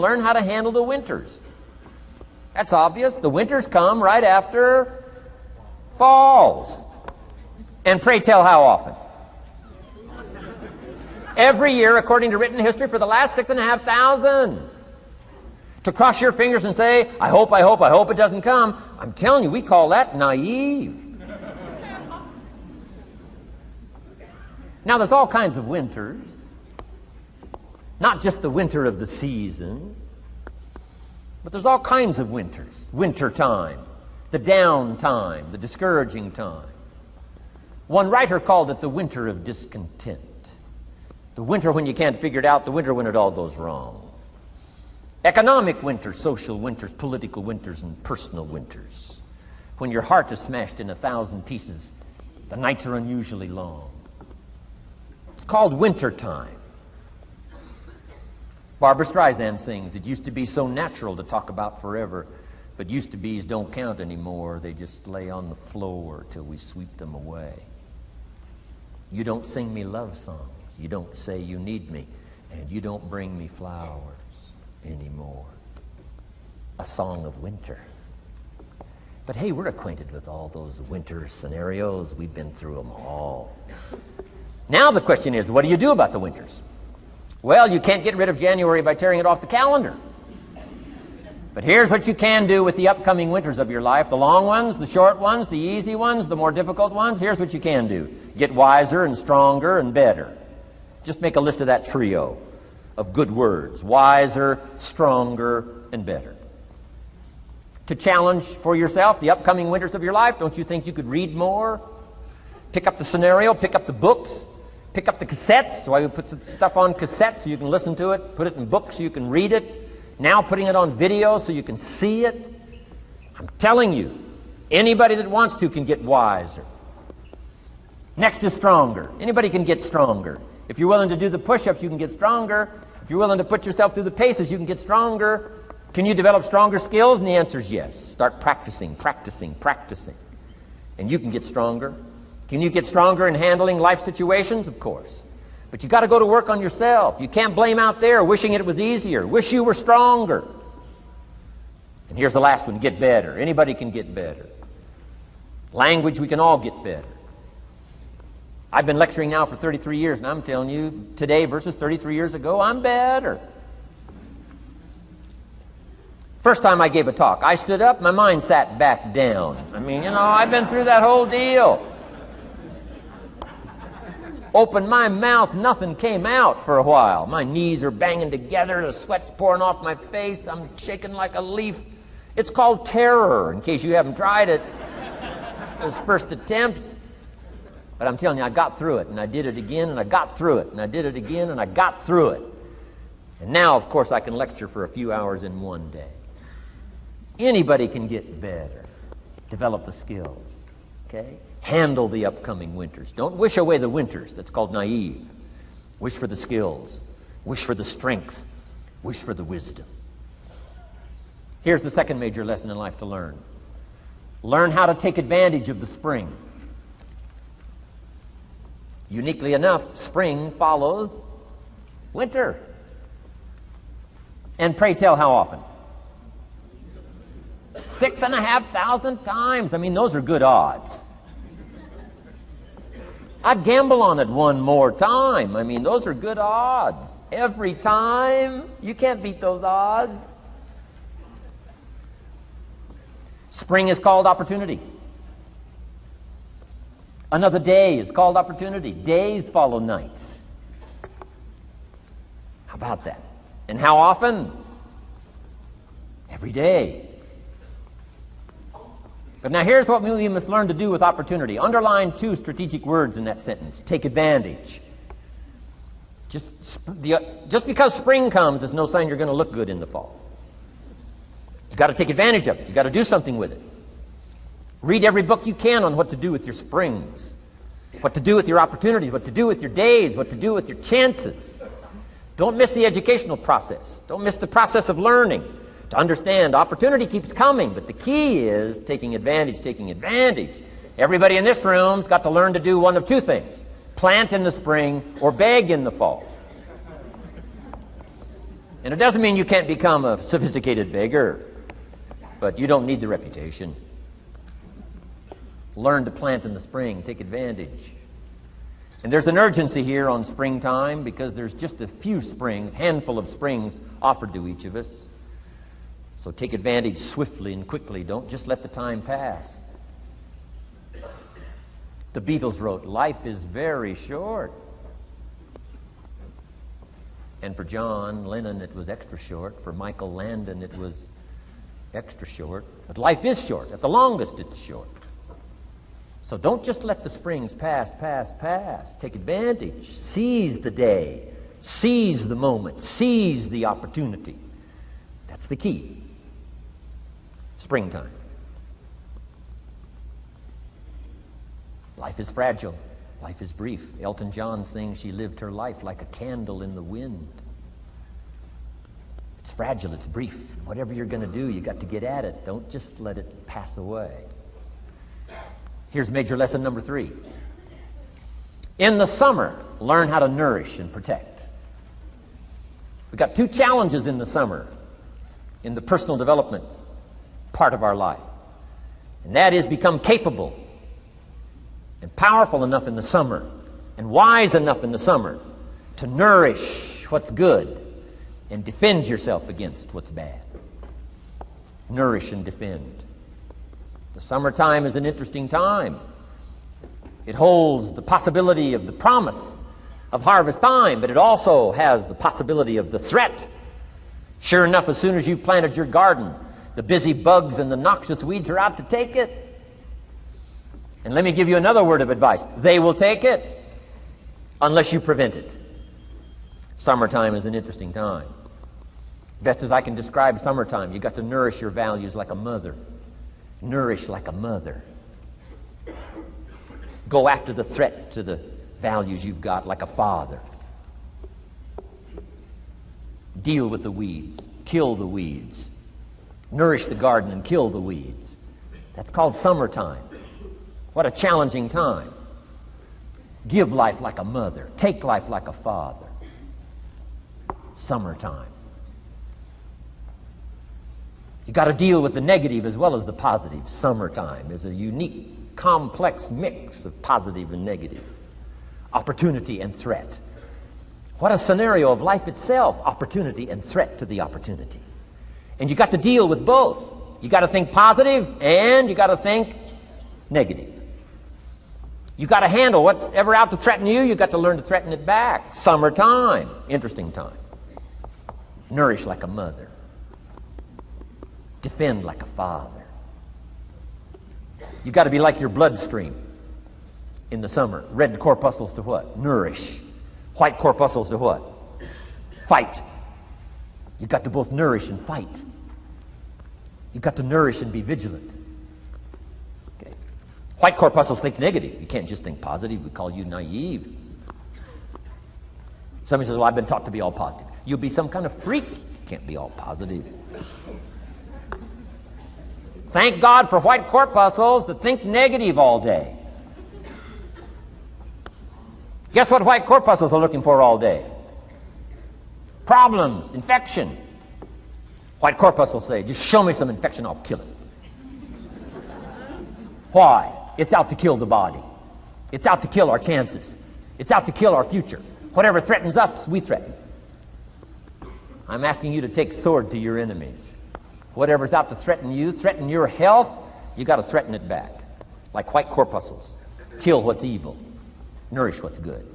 learn how to handle the winters. That's obvious. The winters come right after falls. And pray tell how often? Every year, according to written history, for the last 6,500. To cross your fingers and say, I hope it doesn't come. I'm telling you, we call that naive. Now, there's all kinds of winters. Not just the winter of the season, but there's all kinds of winters. Winter time, the down time, the discouraging time. One writer called it the winter of discontent. The winter when you can't figure it out, the winter when it all goes wrong. Economic winters, social winters, political winters, and personal winters. When your heart is smashed in 1,000 pieces, the nights are unusually long. It's called winter time. Barbra Streisand sings, it used to be so natural to talk about forever, but used to be's don't count anymore. They just lay on the floor till we sweep them away. You don't sing me love songs. You don't say you need me, and you don't bring me flowers anymore. A song of winter. But hey, we're acquainted with all those winter scenarios. We've been through them all. Now the question is, what do you do about the winters? Well, you can't get rid of January by tearing it off the calendar. But here's what you can do with the upcoming winters of your life. The long ones, the short ones, the easy ones, the more difficult ones. Here's what you can do. Get wiser and stronger and better. Just make a list of that trio of good words. Wiser, stronger, and better. To challenge for yourself the upcoming winters of your life, don't you think you could read more? Pick up the scenario, pick up the books, pick up the cassettes. That's why we put some stuff on cassettes so you can listen to it. Put it in books so you can read it. Now putting it on video so you can see it. I'm telling you, anybody that wants to can get wiser. Next is stronger. Anybody can get stronger. If you're willing to do the push-ups, you can get stronger. If you're willing to put yourself through the paces, you can get stronger. Can you develop stronger skills? And the answer is yes. Start practicing, practicing, practicing. And you can get stronger. Can you get stronger in handling life situations? Of course. But you got to go to work on yourself. You can't blame out there wishing it was easier. Wish you were stronger. And here's the last one, get better. Anybody can get better. Language, we can all get better. I've been lecturing now for 33 years, and I'm telling you, today versus 33 years ago, I'm better. First time I gave a talk, I stood up, my mind sat back down. I mean, I've been through that whole deal. Opened my mouth, nothing came out for a while. My knees are banging together, the sweat's pouring off my face, I'm shaking like a leaf. It's called terror, in case you haven't tried it. Those first attempts. But I'm telling you, I got through it, and I did it again, and I got through it, and I did it again, and I got through it. And now, of course, I can lecture for a few hours in one day. Anybody can get better. Develop the skills, okay? Handle the upcoming winters. Don't wish away the winters. That's called naive. Wish for the skills. Wish for the strength. Wish for the wisdom. Here's the second major lesson in life to learn. Learn how to take advantage of the spring. Uniquely enough, spring follows winter. And pray tell how often? 6,500 times. I mean, those are good odds. I'd gamble on it one more time. I mean, those are good odds. Every time. You can't beat those odds. Spring is called opportunity. Another day is called opportunity. Days follow nights. How about that? And how often? Every day. But now here's what we must learn to do with opportunity. Underline two strategic words in that sentence. Take advantage. Just because spring comes is no sign you're going to look good in the fall. You've got to take advantage of it. You've got to do something with it. Read every book you can on what to do with your springs, what to do with your opportunities, what to do with your days, what to do with your chances. Don't miss the educational process. Don't miss the process of learning. To understand, opportunity keeps coming, but the key is taking advantage, taking advantage. Everybody in this room's got to learn to do one of two things: plant in the spring or beg in the fall. And it doesn't mean you can't become a sophisticated beggar, but you don't need the reputation. Learn to plant in the spring. Take advantage. And there's an urgency here on springtime because there's just a few springs, handful of springs offered to each of us. So take advantage swiftly and quickly. Don't just let the time pass. The Beatles wrote, "Life is very short." And for John Lennon, it was extra short. For Michael Landon, it was extra short. But life is short. At the longest, it's short. So don't just let the springs pass. Take advantage. Seize the day. Seize the moment. Seize the opportunity. That's the key. Springtime. Life is fragile. Life is brief. Elton John sings, "She lived her life like a candle in the wind." It's fragile. It's brief. Whatever you're going to do, you got to get at it. Don't just let it pass away. Here's major lesson number 3. In the summer, learn how to nourish and protect. We've got 2 challenges in the summer in the personal development part of our life. And that is become capable and powerful enough in the summer and wise enough in the summer to nourish what's good and defend yourself against what's bad. Nourish and defend. The summertime is an interesting time. It holds the possibility of the promise of harvest time, but it also has the possibility of the threat. Sure enough, as soon as you've planted your garden, the busy bugs and the noxious weeds are out to take it. And let me give you another word of advice. They will take it unless you prevent it. Summertime is an interesting time. Best as I can describe summertime, you've got to nourish your values like a mother. Nourish like a mother. Go after the threat to the values you've got like a father. Deal with the weeds. Kill the weeds. Nourish the garden and kill the weeds. That's called summertime. What a challenging time. Give life like a mother. Take life like a father. Summertime. You've got to deal with the negative as well as the positive. Summertime is a unique, complex mix of positive and negative. Opportunity and threat. What a scenario of life itself. Opportunity and threat to the opportunity. And you've got to deal with both. You've got to think positive and you've got to think negative. You've got to handle what's ever out to threaten you. You've got to learn to threaten it back. Summertime. Interesting time. Nourish like a mother. Defend like a father. You've got to be like your bloodstream in the summer. Red corpuscles to what? Nourish. White corpuscles to what? Fight. You've got to both nourish and fight. You've got to nourish and be vigilant. Okay. White corpuscles think negative. You can't just think positive. We call you naive. Somebody says, "Well, I've been taught to be all positive." You'll be some kind of freak. You can't be all positive. Thank God for white corpuscles that think negative all day. Guess what white corpuscles are looking for all day? Problems, infection. White corpuscles say, "Just show me some infection, I'll kill it." Why? It's out to kill the body. It's out to kill our chances. It's out to kill our future. Whatever threatens us, we threaten. I'm asking you to take sword to your enemies. Whatever's out to threaten you, threaten your health, you got to threaten it back. Like white corpuscles. Kill what's evil. Nourish what's good.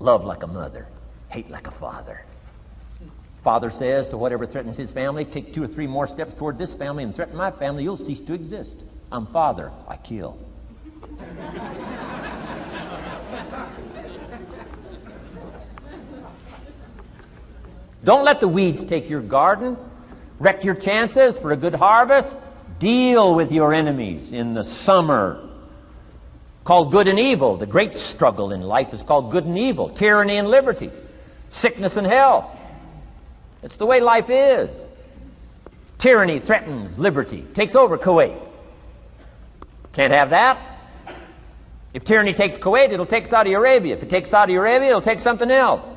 Love like a mother. Hate like a father. Father says to whatever threatens his family, take 2 or 3 more steps toward this family and threaten my family, you'll cease to exist. I'm father, I kill. Don't let the weeds take your garden. Wreck your chances for a good harvest. Deal with your enemies in the summer. Called good and evil. The great struggle in life is called good and evil. Tyranny and liberty. Sickness and health. It's the way life is. Tyranny threatens liberty. Takes over Kuwait. Can't have that. If tyranny takes Kuwait, it'll take Saudi Arabia. If it takes Saudi Arabia, it'll take something else.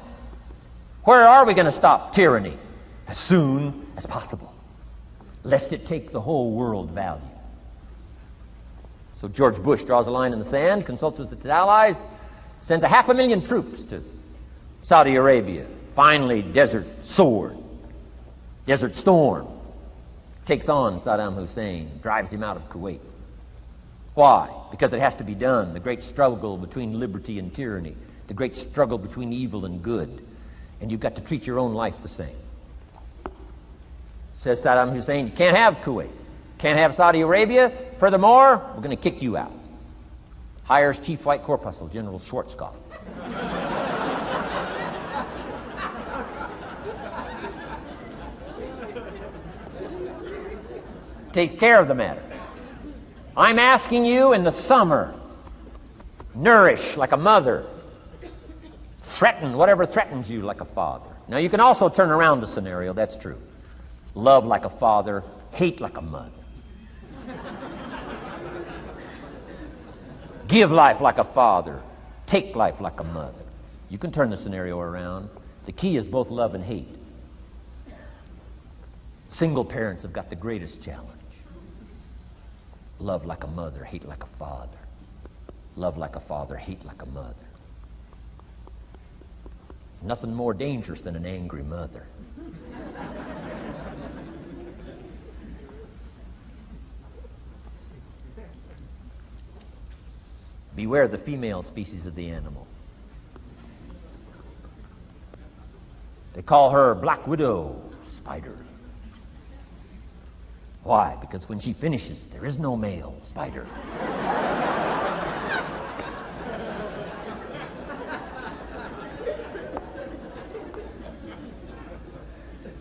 Where are we going to stop tyranny? as soon as possible, lest it take the whole world value. So George Bush draws a line in the sand, consults with his allies, sends 500,000 troops to Saudi Arabia. Finally, Desert Storm, takes on Saddam Hussein, drives him out of Kuwait. Why? Because it has to be done. The great struggle between liberty and tyranny, the great struggle between evil and good. And you've got to treat your own life the same. Says Saddam Hussein, you can't have Kuwait, can't have Saudi Arabia. Furthermore, we're going to kick you out. Hires Chief White Corpuscle General Schwarzkopf. Takes care of the matter. I'm asking you in the summer, nourish like a mother, threaten whatever threatens you like a father. Now you can also turn around the scenario, that's true. Love like a father, hate like a mother. Give life like a father, take life like a mother. You can turn the scenario around. The key is both love and hate. Single parents have got the greatest challenge. Love like a mother, hate like a father. Love like a father, hate like a mother. Nothing more dangerous than an angry mother. Beware the female species of the animal. They call her Black Widow spider. Why? Because when she finishes, there is no male spider.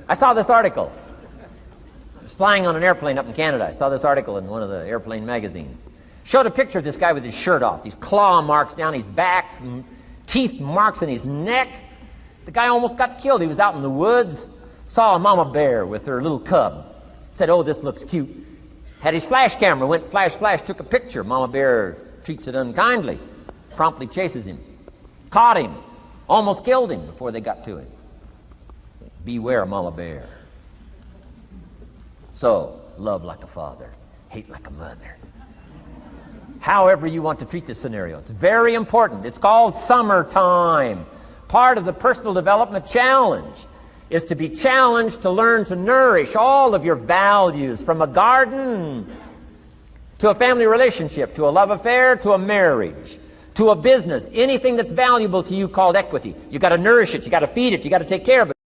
I saw this article. I was flying on an airplane up in Canada. I saw this article in one of the airplane magazines. Showed a picture of this guy with his shirt off, these claw marks down his back, teeth marks in his neck. The guy almost got killed. He was out in the woods, saw a mama bear with her little cub. Said, oh, this looks cute. Had his flash camera, went flash, flash, took a picture. Mama bear treats it unkindly, promptly chases him. Caught him, almost killed him before they got to him. Beware mama bear. So, love like a father, hate like a mother. However you want to treat this scenario, it's very important. It's called summertime. Part of the personal development challenge is to be challenged to learn to nourish all of your values, from a garden to a family relationship, to a love affair, to a marriage, to a business, anything that's valuable to you called equity. You got to nourish it, you got to feed it, you got to take care of it.